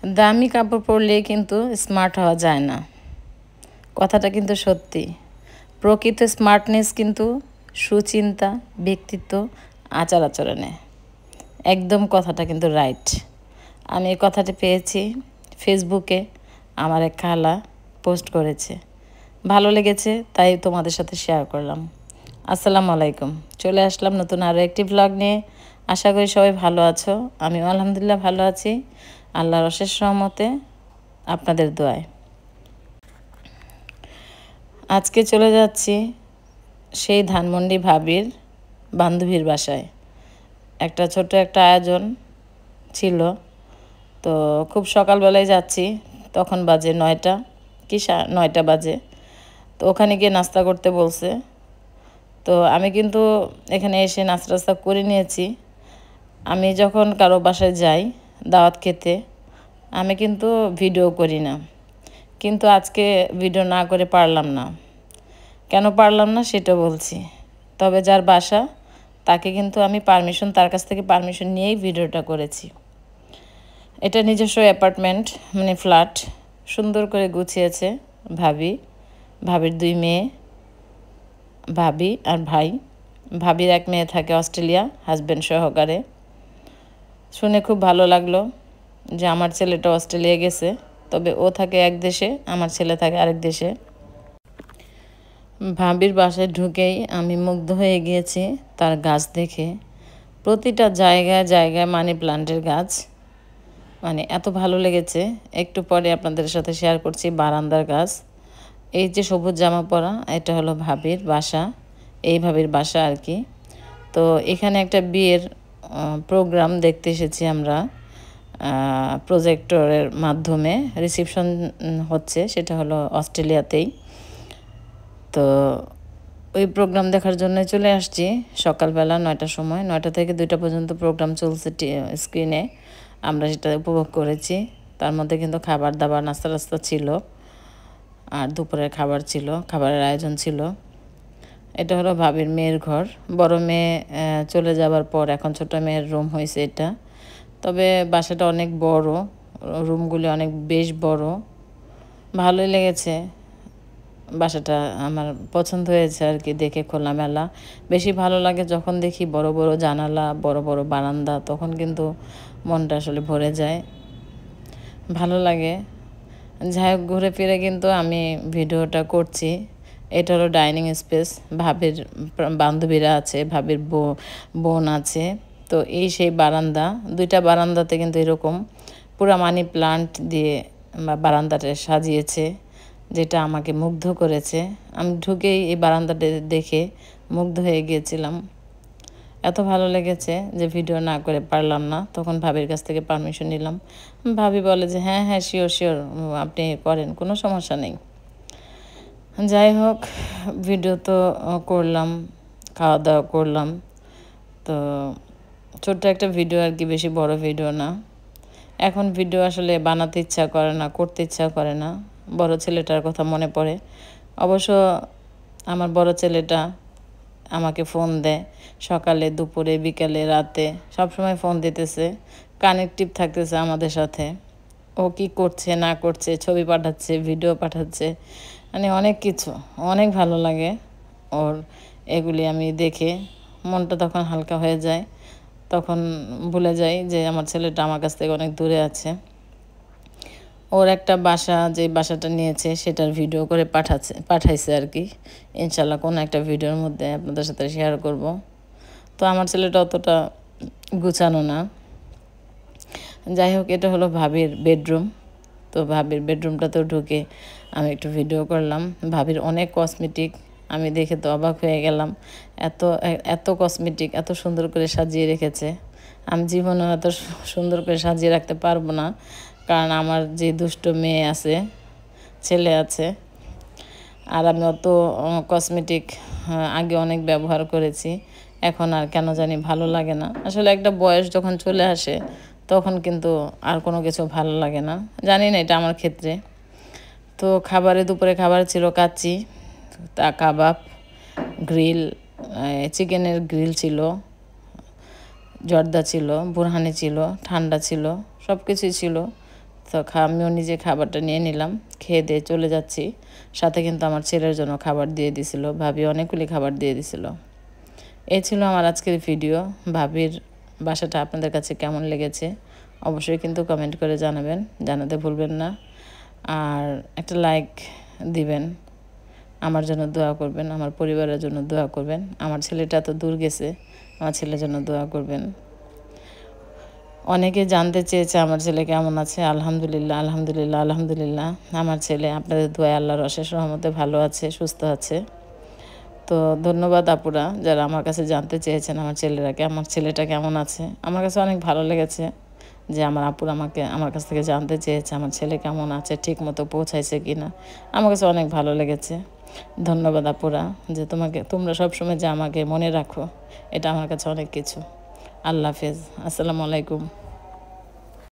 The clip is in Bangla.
দামি কাপড় পরলে কিন্তু স্মার্ট হওয়া যায় না, কথাটা কিন্তু সত্যি। প্রকৃত স্মার্টনেস কিন্তু সুচিন্তা, ব্যক্তিত্ব, আচার আচরণে। একদম কথাটা কিন্তু রাইট। আমি এই কথাটি পেয়েছি ফেসবুকে, আমার এক খালা পোস্ট করেছে, ভালো লেগেছে, তাই তোমাদের সাথে শেয়ার করলাম। আসসালামু আলাইকুম। চলে আসলাম নতুন আরও একটি ভ্লগ নিয়ে। আশা করি সবাই ভালো আছো। আমিও আলহামদুলিল্লাহ ভালো আছি, আল্লাহর অশেষ রহমতে, আপনাদের দোয়ায়। আজকে চলে যাচ্ছি সেই ধানমন্ডি ভাবির বান্ধবীর বাসায়। একটা ছোট্ট একটা আয়োজন ছিল, তো খুব সকালবেলায় যাচ্ছি, তখন বাজে 9টা কি 9টা বাজে। তো ওখানে গিয়ে নাস্তা করতে বলছে। তো আমি কিন্তু এখানে এসে নাস্তা টাস্তা করে নিয়েছি। আমি যখন কারো বাসায় যাই দাওয়াত খেতে, আমি কিন্তু ভিডিও করি না, কিন্তু আজকে ভিডিও না করে পারলাম না। কেন পারলাম না সেটা বলছি। তবে যার বাসা তাকে কিন্তু আমি তার কাছ থেকে পারমিশন নিয়েই ভিডিওটা করেছি। এটা নিজস্ব অ্যাপার্টমেন্ট, মানে ফ্ল্যাট, সুন্দর করে গুছিয়েছে ভাবির 2 মেয়ে, ভাবি আর ভাই। ভাবির এক মেয়ে থাকে অস্ট্রেলিয়া হাজব্যান্ড সহকারে। শুনে খুব ভালো লাগলো যে আমার ছেলেটা অস্ট্রেলিয়া গেছে, তবে ও থাকে এক দেশে, আমার ছেলে থাকে আরেক দেশে। ভাবির বাসায় ঢুকেই আমি মুগ্ধ হয়ে গিয়েছি তার গাছ দেখে। প্রতিটা জায়গায় জায়গায় মানি প্লান্টের গাছ, মানে এত ভালো লেগেছে। একটু পরে আপনাদের সাথে শেয়ার করছি বারান্দার গাছ। এই যে সবুজ জামা পরা, এটা হলো ভাবির বাসা, এই ভাবির বাসা আর কি। তো এখানে একটা বিয়ের প্রোগ্রাম দেখতে এসেছি আমরা, প্রজেক্টরের মাধ্যমে রিসেপশন হচ্ছে, সেটা হলো অস্ট্রেলিয়াতেই। তো ওই প্রোগ্রাম দেখার জন্য চলে আসছি সকালবেলা 9টার সময়। 9টা থেকে 2টা পর্যন্ত প্রোগ্রাম চলছে স্ক্রিনে, আমরা সেটা উপভোগ করেছি। তার মধ্যে কিন্তু খাবার দাবার নাস্তা টাস্তা ছিল, আর দুপুরের খাবার ছিল, খাবারের আয়োজন ছিল। এটা হলো ভাবির মেয়ের ঘর। বড় মেয়ে চলে যাবার পর এখন ছোট মেয়ের রুম হয়েছে এটা। তবে বাসাটা অনেক বড়, রুমগুলি অনেক বেশ বড়, ভালোই লেগেছে। বাসাটা আমার পছন্দ হয়েছে আর কি, দেখে খোলামেলা। বেশি ভালো লাগে যখন দেখি বড় বড় জানালা, বড় বড় বারান্দা, তখন কিন্তু মনটা আসলে ভরে যায়, ভালো লাগে। যাই হোক, ঘুরে ফিরে কিন্তু আমি ভিডিওটা করছি। এটা হলো ডাইনিং স্পেস, ভাবির বান্ধবীরা আছে, ভাবির বোন আছে। তো এই সেই বারান্দা, 2টা বারান্দাতে কিন্তু এরকম পুরা মানি প্লান্ট দিয়ে বারান্দাটা সাজিয়েছে, যেটা আমাকে মুগ্ধ করেছে। আমি ঢুকেই এই বারান্দাটা দেখে মুগ্ধ হয়ে গিয়েছিলাম, এত ভালো লেগেছে যে ভিডিও না করে পারলাম না। তখন ভাবির কাছ থেকে পারমিশন নিলাম। ভাবি বলে যে হ্যাঁ হ্যাঁ শিওর শিওর, আপনি করেন, কোনো সমস্যা নেই। যাই হোক, ভিডিও তো করলাম, খাওয়া দাওয়া করলাম। তো ছোট্ট একটা ভিডিও আর কি, বেশি বড় ভিডিও না। এখন ভিডিও আসলে বানাতে ইচ্ছা করে না, করতে ইচ্ছা করে না। বড় ছেলেটার কথা মনে পড়ে। অবশ্য আমার বড় ছেলেটা আমাকে ফোন দেয় সকালে, দুপুরে, বিকালে, রাতে, সবসময় ফোন দিতেছে, কানেকটিভ থাকতেছে আমাদের সাথে। ও কি করছে না করছে, ছবি পাঠাচ্ছে, ভিডিও পাঠাচ্ছে, মানে অনেক কিছু, অনেক ভালো লাগে ওর। এগুলি আমি দেখে মনটা তখন হালকা হয়ে যায়, তখন ভুলে যাই যে আমার ছেলেটা আমার কাছ থেকে অনেক দূরে আছে। ওর একটা বাসা, যে বাসাটা নিয়েছে সেটার ভিডিও করে পাঠাইছে আর কি। ইনশাল্লাহ কোনো একটা ভিডিওর মধ্যে আপনাদের সাথে শেয়ার করব। তো আমার ছেলেটা অতটা গুছানো না। যাই হোক, এটা হলো ভাবির বেডরুম। তো ভাবির বেডরুমটাতেও ঢুকে আমি একটু ভিডিও করলাম। ভাবির অনেক কসমেটিক, আমি দেখে তো অবাক হয়ে গেলাম। এত এত কসমেটিক এত সুন্দর করে সাজিয়ে রেখেছে। আমি জীবনে এত সুন্দর করে সাজিয়ে রাখতে পারবো না, কারণ আমার যে দুষ্ট মেয়ে আছে, ছেলে আছে, আর আমি অত কসমেটিক আগে অনেক ব্যবহার করেছি, এখন আর কেন জানি ভালো লাগে না। আসলে একটা বয়স যখন চলে আসে তখন কিন্তু আর কোনো কিছু ভালো লাগে না, জানি না এটা আমার ক্ষেত্রে। তো দুপুরে খাবার ছিল কাচ্চি, কাবাব, গ্রিল, চিকেনের গ্রিল ছিল, জর্দা ছিল, বুরহানি ছিল, ঠান্ডা ছিল, সব কিছুই ছিল। তো আমিও নিজে খাবারটা নিয়ে নিলাম, খেয়ে দিয়ে চলে যাচ্ছি। সাথে কিন্তু আমার ছেলের জন্য খাবার দিয়ে দিছিল, ভাবি অনেকগুলি খাবার দিয়ে দিছিল। এই ছিল আমার আজকের ভিডিও। ভাবির বাসাটা আপনাদের কাছে কেমন লেগেছে অবশ্যই কিন্তু কমেন্ট করে জানাবেন, জানাতে ভুলবেন না। আর একটা লাইক দিবেন, আমার জন্য দোয়া করবেন, আমার পরিবারের জন্য দোয়া করবেন। আমার ছেলেটা তো দূর গেছে, আমার ছেলের জন্য দোয়া করবেন। অনেকে জানতে চেয়েছে আমার ছেলে কেমন আছে। আলহামদুলিল্লাহ, আলহামদুলিল্লাহ, আলহামদুলিল্লাহ। আমার ছেলে আপনাদের দোয়ায় আল্লাহর অশেষ রহমতে ভালো আছে, সুস্থ আছে। তো ধন্যবাদ আপুরা যারা আমার কাছে জানতে চেয়েছেন আমার ছেলেটা কেমন আছে। আমার কাছে অনেক ভালো লেগেছে যে আমার আপুরা আমার কাছ থেকে জানতে চেয়েছে আমার ছেলে কেমন আছে, ঠিক মতো পৌঁছাইছে কি না। আমার কাছে অনেক ভালো লেগেছে। ধন্যবাদ আপুরা যে তোমরা সবসময় যে আমাকে মনে রাখো, এটা আমার কাছে অনেক কিছু। আল্লাহ হাফেজ, আসসালামু আলাইকুম।